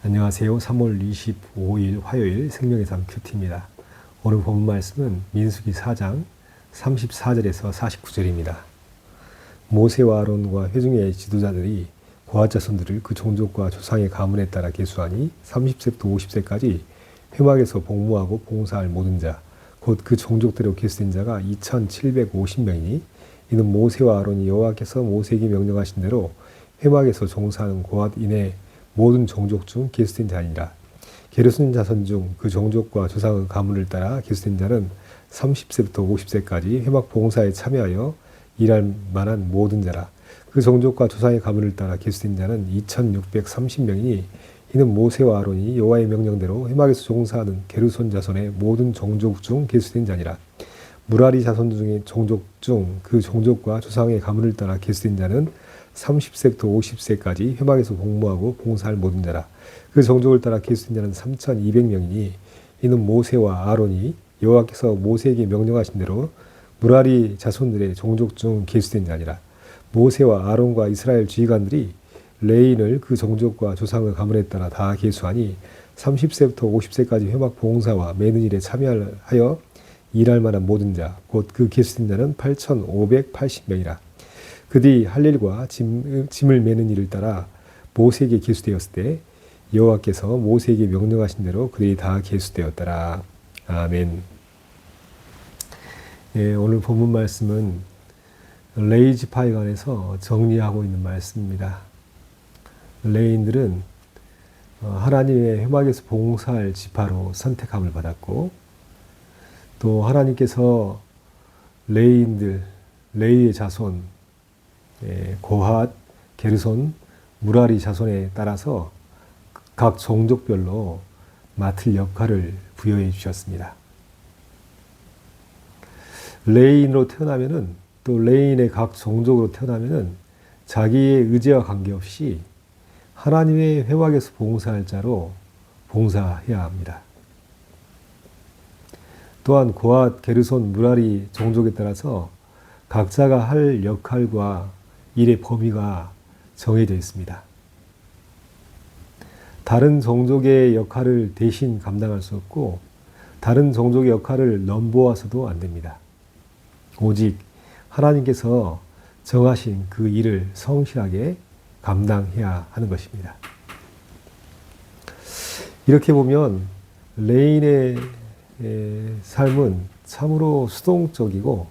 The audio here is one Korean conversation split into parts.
안녕하세요. 3월 25일 화요일 생명의 삶 큐티입니다. 오늘 본 말씀은 민수기 4장 34절에서 49절입니다. 모세와 아론과 회중의 지도자들이 고핫 자손들을 그 종족과 조상의 가문에 따라 계수하니 30세부터 50세까지 회막에서 복무하고 봉사할 모든 자, 곧 그 종족대로 계수된 자가 2750명이니 이는 모세와 아론이 여호와께서 모세에게 명령하신 대로 회막에서 종사하는 고핫인의 모든 종족 중 계수된 자니라. 게르손 자손 중 그 종족과 조상의 가문을 따라 계수된 자는 30세부터 50세까지 회막 봉사에 참여하여 일할 만한 모든 자라. 그 종족과 조상의 가문을 따라 계수된 자는 2630명이니 이는 모세와 아론이 여호와의 명령대로 회막에서 종사하는 게르손 자손의 모든 종족 중 계수된 자니라. 무라리 자손 중의 종족 중 그 종족과 조상의 가문을 따라 계수된 자는 30세부터 50세까지 회막에서 복무하고 봉사할 모든 자라. 그 종족을 따라 계수된 자는 3200명이니 이는 모세와 아론이 여호와께서 모세에게 명령하신 대로 무라리 자손들의 종족 중 계수된 자니라. 모세와 아론과 이스라엘 지휘관들이 레인을 그 종족과 조상의 가문에 따라 다 계수하니 30세부터 50세까지 회막 봉사와 매는 일에 참여하여 일할 만한 모든 자, 곧 그 계수된 자는 8580명이라. 그들이 할 일과 짐을 매는 일을 따라 모세에게 계수되었을 때 여호와께서 모세에게 명령하신 대로 그들이 다 계수되었더라. 아멘. 예, 오늘 본문 말씀은 레위 지파에 관해서 정리하고 있는 말씀입니다. 레위인들은 하나님의 회막에서 봉사할 지파로 선택함을 받았고, 또 하나님께서 레위인들, 레위의 자손, 고핫, 게르손, 무라리 자손에 따라서 각 종족별로 맡을 역할을 부여해 주셨습니다. 레위인으로 태어나면은, 또 레위인의 각 종족으로 태어나면은 자기의 의지와 관계없이 하나님의 회막에서 봉사할 자로 봉사해야 합니다. 또한 고핫, 게르손, 무라리 종족에 따라서 각자가 할 역할과 일의 범위가 정해져 있습니다. 다른 종족의 역할을 대신 감당할 수 없고 다른 종족의 역할을 넘보아서도 안 됩니다. 오직 하나님께서 정하신 그 일을 성실하게 감당해야 하는 것입니다. 이렇게 보면 레인의 삶은 참으로 수동적이고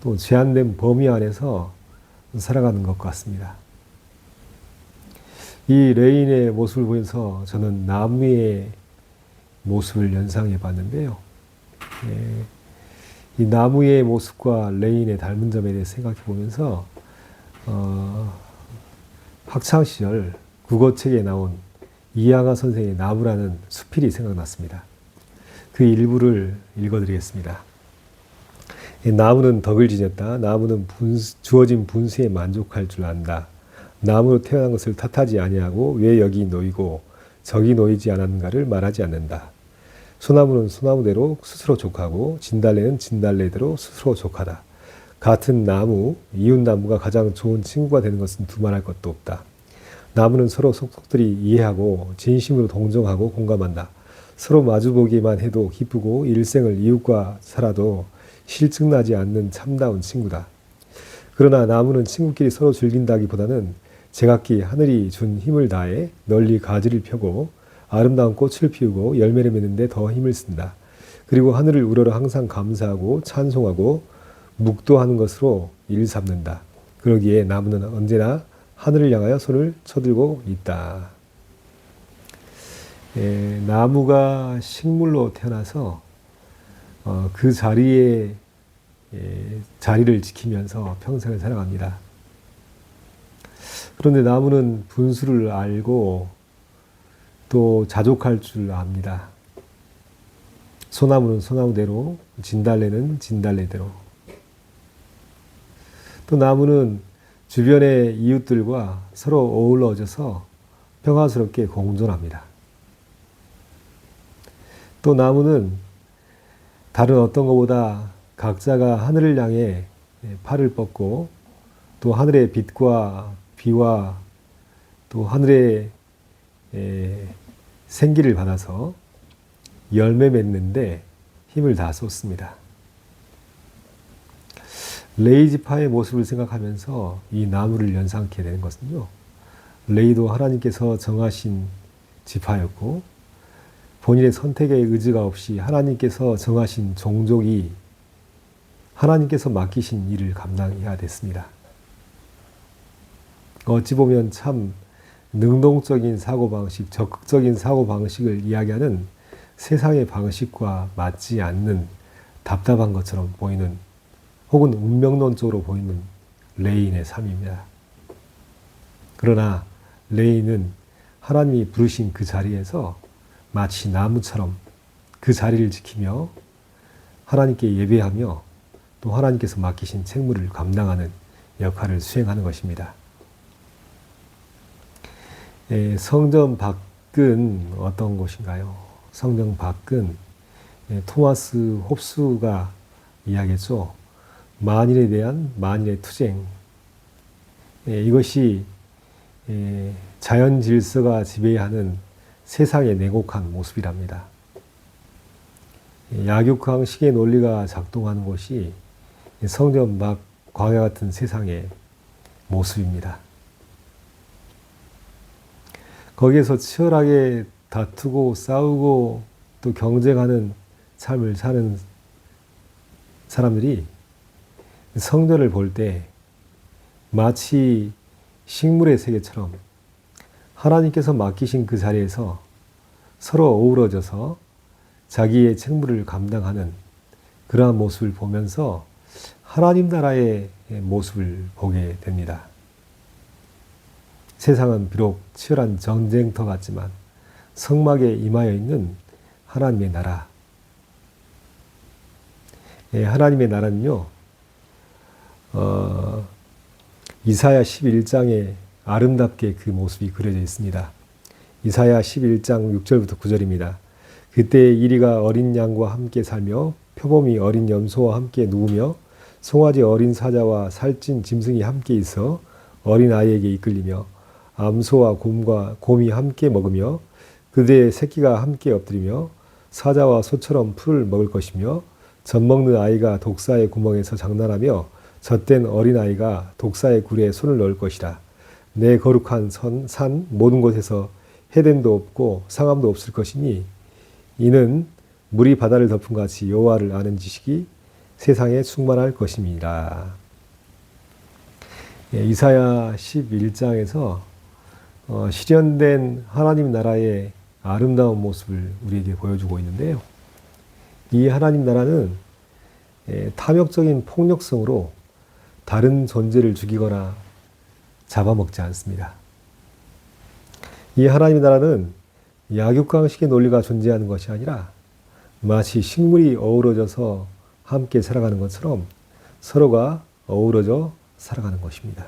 또 제한된 범위 안에서 살아가는 것 같습니다. 이 레인의 모습을 보면서 저는 나무의 모습을 연상해 봤는데요. 이 나무의 모습과 레인의 닮은 점에 대해 생각해 보면서 학창시절 국어책에 나온 이양하 선생의 나무라는 수필이 생각났습니다. 그 일부를 읽어드리겠습니다. 나무는 덕을 지녔다. 나무는 주어진 분수에 만족할 줄 안다. 나무로 태어난 것을 탓하지 아니하고 왜 여기 놓이고 저기 놓이지 않았는가를 말하지 않는다. 소나무는 소나무대로 스스로 족하고 진달래는 진달래대로 스스로 족하다. 같은 나무, 이웃나무가 가장 좋은 친구가 되는 것은 두말할 것도 없다. 나무는 서로 속속들이 이해하고 진심으로 동정하고 공감한다. 서로 마주보기만 해도 기쁘고 일생을 이웃과 살아도 실증나지 않는 참다운 친구다. 그러나 나무는 친구끼리 서로 즐긴다기보다는 제각기 하늘이 준 힘을 다해 널리 가지를 펴고 아름다운 꽃을 피우고 열매를 맺는데 더 힘을 쓴다. 그리고 하늘을 우러러 항상 감사하고 찬송하고 묵도하는 것으로 일삼는다. 그러기에 나무는 언제나 하늘을 향하여 손을 쳐들고 있다. 나무가 식물로 태어나서 그 자리에 자리를 지키면서 평생을 살아갑니다. 그런데 나무는 분수를 알고 또 자족할 줄 압니다. 소나무는 소나무대로, 진달래는 진달래대로. 또 나무는 주변의 이웃들과 서로 어우러져서 평화스럽게 공존합니다. 또 나무는 다른 어떤 것보다 각자가 하늘을 향해 팔을 뻗고 또 하늘의 빛과 비와 또 하늘의 생기를 받아서 열매 맺는데 힘을 다 쏟습니다. 레이 지파의 모습을 생각하면서 이 나무를 연상케 되는 것은요, 레이도 하나님께서 정하신 지파였고 본인의 선택의 의지가 없이 하나님께서 정하신 종족이 하나님께서 맡기신 일을 감당해야 됐습니다. 어찌 보면 참 능동적인 사고방식, 적극적인 사고방식을 이야기하는 세상의 방식과 맞지 않는 답답한 것처럼 보이는, 혹은 운명론적으로 보이는 레인의 삶입니다. 그러나 레인은 하나님이 부르신 그 자리에서 마치 나무처럼 그 자리를 지키며 하나님께 예배하며 또 하나님께서 맡기신 책무를 감당하는 역할을 수행하는 것입니다. 성전 밖은 어떤 곳인가요? 성전 밖은 토마스 홉스가 이야기했죠. 만인에 대한 만인의 투쟁. 이것이 자연 질서가 지배하는 세상의 냉혹한 모습이랍니다. 약육강식의 논리가 작동하는 곳이 성전 밖 광야 같은 세상의 모습입니다. 거기에서 치열하게 다투고 싸우고 또 경쟁하는 삶을 사는 사람들이 성전을 볼 때 마치 식물의 세계처럼 하나님께서 맡기신 그 자리에서 서로 어우러져서 자기의 책무를 감당하는 그러한 모습을 보면서 하나님 나라의 모습을 보게 됩니다. 세상은 비록 치열한 전쟁터 같지만 성막에 임하여 있는 하나님의 나라. 하나님의 나라는요, 이사야 11장에 아름답게 그 모습이 그려져 있습니다. 이사야 11장 6절부터 9절입니다. 그때 이리가 어린 양과 함께 살며 표범이 어린 염소와 함께 누우며 송아지 어린 사자와 살찐 짐승이 함께 있어 어린 아이에게 이끌리며 암소와 곰이 함께 먹으며 그들의 새끼가 함께 엎드리며 사자와 소처럼 풀을 먹을 것이며 젖먹는 아이가 독사의 구멍에서 장난하며 젖된 어린아이가 독사의 굴에 손을 넣을 것이라. 내 거룩한 산 모든 곳에서 해됨도 없고 상함도 없을 것이니 이는 물이 바다를 덮은 같이 여호와를 아는 지식이 세상에 충만할 것입니다. 이사야 11장에서 실현된 하나님 나라의 아름다운 모습을 우리에게 보여주고 있는데요. 이 하나님 나라는 탐욕적인 폭력성으로 다른 존재를 죽이거나 잡아먹지 않습니다. 이 하나님 나라는 약육강식의 논리가 존재하는 것이 아니라 마치 식물이 어우러져서 함께 살아가는 것처럼 서로가 어우러져 살아가는 것입니다.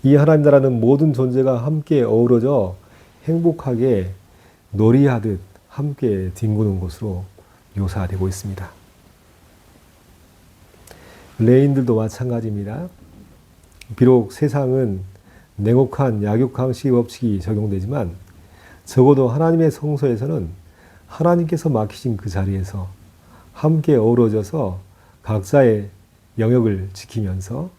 이 하나님 나라는 모든 존재가 함께 어우러져 행복하게 놀이하듯 함께 뒹구는 곳으로 묘사되고 있습니다. 레인들도 마찬가지입니다. 비록 세상은 냉혹한 약육강식 법칙이 적용되지만 적어도 하나님의 성소에서는 하나님께서 맡기신 그 자리에서 함께 어우러져서 각자의 영역을 지키면서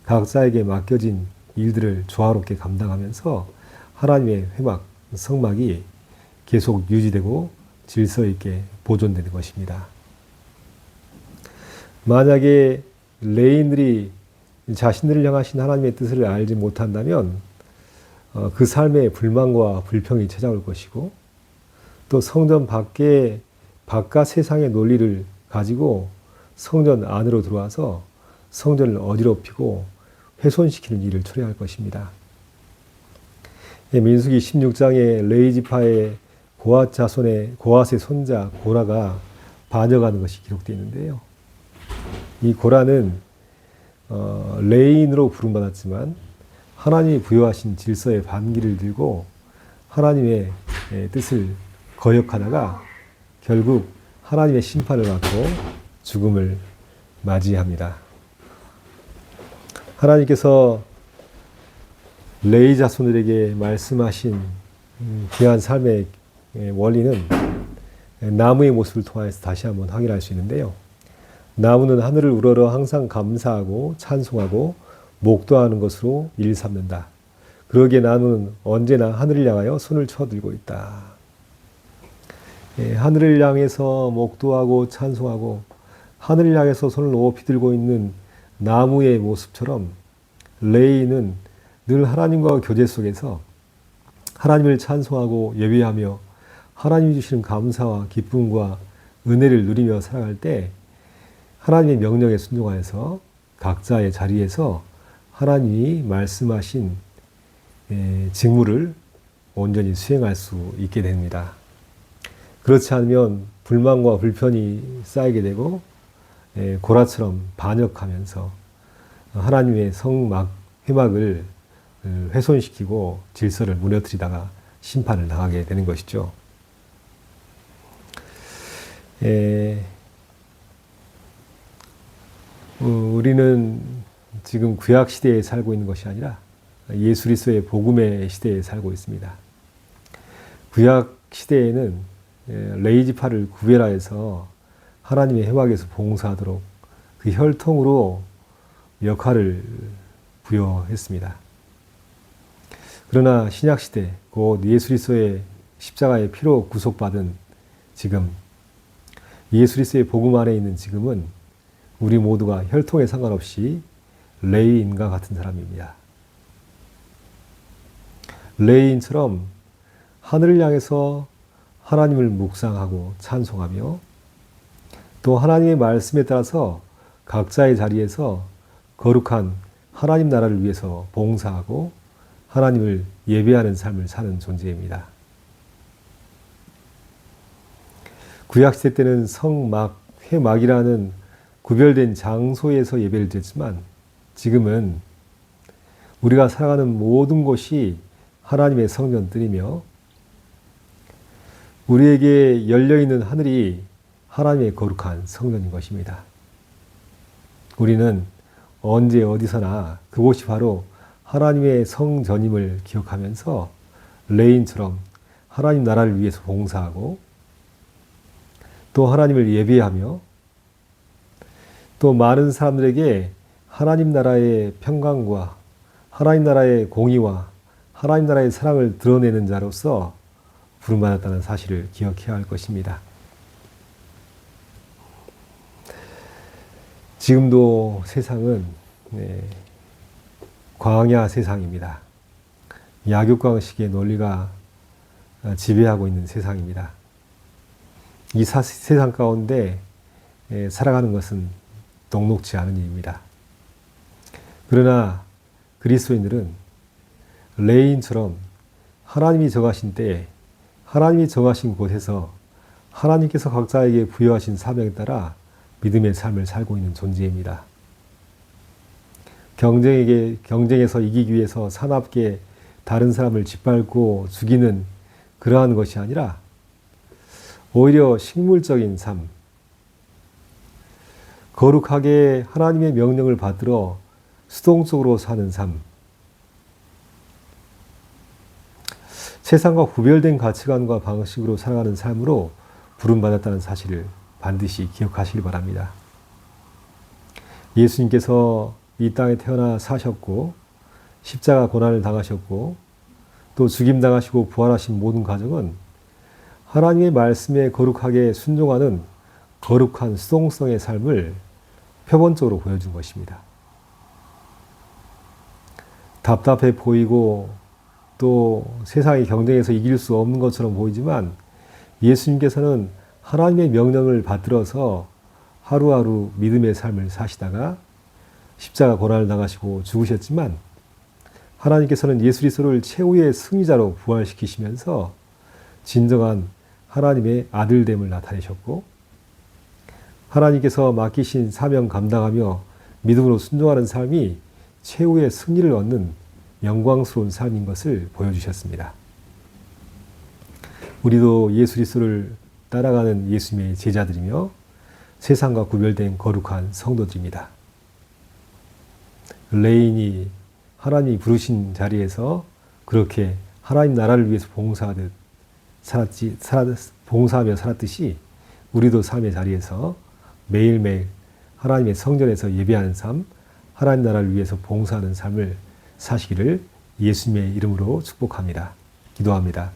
각자에게 맡겨진 일들을 조화롭게 감당하면서 하나님의 회막, 성막이 계속 유지되고 질서 있게 보존되는 것입니다. 만약에 레인들이 자신들을 향하신 하나님의 뜻을 알지 못한다면 그 삶에 불만과 불평이 찾아올 것이고 또 성전 바깥 세상의 논리를 가지고 성전 안으로 들어와서 성전을 어지럽히고 훼손시키는 일을 초래할 것입니다. 민수기 16장에 레위 지파의 고앗 자손의 고앗의 손자 고라가 반역하는 것이 기록되어 있는데요. 이 고라는 레인으로 부름받았지만 하나님이 부여하신 질서의 반기를 들고 하나님의 뜻을 거역하다가 결국 하나님의 심판을 받고 죽음을 맞이합니다. 하나님께서 레위 자손들에게 말씀하신 귀한 삶의 원리는 나무의 모습을 통해서 다시 한번 확인할 수 있는데요. 나무는 하늘을 우러러 항상 감사하고 찬송하고 목도하는 것으로 일삼는다. 그러기에 나무는 언제나 하늘을 향하여 손을 쳐들고 있다. 하늘을 향해서 목도하고 찬송하고 하늘을 향해서 손을 높이 들고 있는 나무의 모습처럼 레이는 늘 하나님과 교제 속에서 하나님을 찬송하고 예배하며 하나님이 주시는 감사와 기쁨과 은혜를 누리며 살아갈 때 하나님의 명령에 순종하여서 각자의 자리에서 하나님이 말씀하신 직무를 온전히 수행할 수 있게 됩니다. 그렇지 않으면 불만과 불편이 쌓이게 되고 고라처럼 반역하면서 하나님의 회막을 훼손시키고 질서를 무너뜨리다가 심판을 당하게 되는 것이죠. 우리는 지금 구약 시대에 살고 있는 것이 아니라 예수 그리스도의 복음의 시대에 살고 있습니다. 구약 시대에는 레위지파를 구별하여서 하나님의 회막에서 봉사하도록 그 혈통으로 역할을 부여했습니다. 그러나 신약 시대, 곧 예수 그리스도의 십자가의 피로 구속받은 지금, 예수 그리스도의 복음 안에 있는 지금은 우리 모두가 혈통에 상관없이 레위인과 같은 사람입니다. 레위인처럼 하늘을 향해서 하나님을 묵상하고 찬송하며 또 하나님의 말씀에 따라서 각자의 자리에서 거룩한 하나님 나라를 위해서 봉사하고 하나님을 예배하는 삶을 사는 존재입니다. 구약시대 때는 성막, 회막이라는 구별된 장소에서 예배를 드렸지만 지금은 우리가 살아가는 모든 곳이 하나님의 성전들이며 우리에게 열려있는 하늘이 하나님의 거룩한 성전인 것입니다. 우리는 언제 어디서나 그곳이 바로 하나님의 성전임을 기억하면서 레인처럼 하나님 나라를 위해서 봉사하고 또 하나님을 예배하며 또 많은 사람들에게 하나님 나라의 평강과 하나님 나라의 공의와 하나님 나라의 사랑을 드러내는 자로서 부름받았다는 사실을 기억해야 할 것입니다. 지금도 세상은 광야 세상입니다. 약육강식의 논리가 지배하고 있는 세상입니다. 이 세상 가운데 살아가는 것은 녹록지 않은 일입니다. 그러나 그리스도인들은 레인처럼 하나님이 정하신 때에 하나님이 정하신 곳에서 하나님께서 각자에게 부여하신 사명에 따라 믿음의 삶을 살고 있는 존재입니다. 경쟁에서 이기기 위해서 사납게 다른 사람을 짓밟고 죽이는 그러한 것이 아니라 오히려 식물적인 삶, 거룩하게 하나님의 명령을 받들어 수동적으로 사는 삶, 세상과 구별된 가치관과 방식으로 살아가는 삶으로 부름받았다는 사실을 반드시 기억하시기 바랍니다. 예수님께서 이 땅에 태어나 사셨고 십자가 고난을 당하셨고 또 죽임당하시고 부활하신 모든 과정은 하나님의 말씀에 거룩하게 순종하는 거룩한 수동성의 삶을 표본적으로 보여준 것입니다. 답답해 보이고 또 세상의 경쟁에서 이길 수 없는 것처럼 보이지만 예수님께서는 하나님의 명령을 받들어서 하루하루 믿음의 삶을 사시다가 십자가 고난을 당하시고 죽으셨지만 하나님께서는 예수 그리스도를 최후의 승리자로 부활시키시면서 진정한 하나님의 아들됨을 나타내셨고 하나님께서 맡기신 사명 감당하며 믿음으로 순종하는 삶이 최후의 승리를 얻는 영광스러운 삶인 것을 보여주셨습니다. 우리도 예수 그리스도를 따라가는 예수님의 제자들이며 세상과 구별된 거룩한 성도들입니다. 레인이 하나님이 부르신 자리에서 그렇게 하나님 나라를 위해서 봉사하며 살았듯이 우리도 삶의 자리에서 매일매일 하나님의 성전에서 예배하는 삶, 하나님 나라를 위해서 봉사하는 삶을 사시기를 예수님의 이름으로 축복합니다. 기도합니다.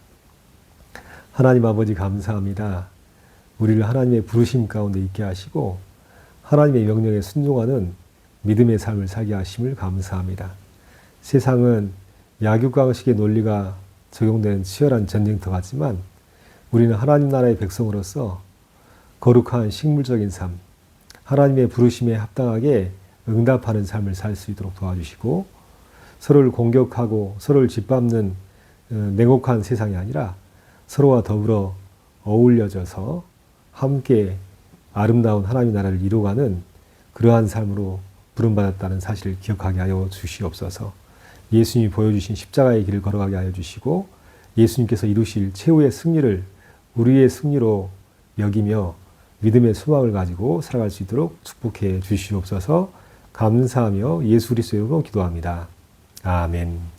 하나님 아버지 감사합니다. 우리를 하나님의 부르심 가운데 있게 하시고 하나님의 명령에 순종하는 믿음의 삶을 살게 하심을 감사합니다. 세상은 약육강식의 논리가 적용되는 치열한 전쟁터 같지만 우리는 하나님 나라의 백성으로서 거룩한 식물적인 삶, 하나님의 부르심에 합당하게 응답하는 삶을 살 수 있도록 도와주시고 서로를 공격하고 서로를 짓밟는 냉혹한 세상이 아니라 서로와 더불어 어울려져서 함께 아름다운 하나님의 나라를 이루어가는 그러한 삶으로 부름받았다는 사실을 기억하게 하여 주시옵소서. 예수님이 보여주신 십자가의 길을 걸어가게 하여 주시고 예수님께서 이루실 최후의 승리를 우리의 승리로 여기며 믿음의 소망을 가지고 살아갈 수 있도록 축복해 주시옵소서. 감사하며 예수 그리스도의 이름으로 기도합니다. 아멘.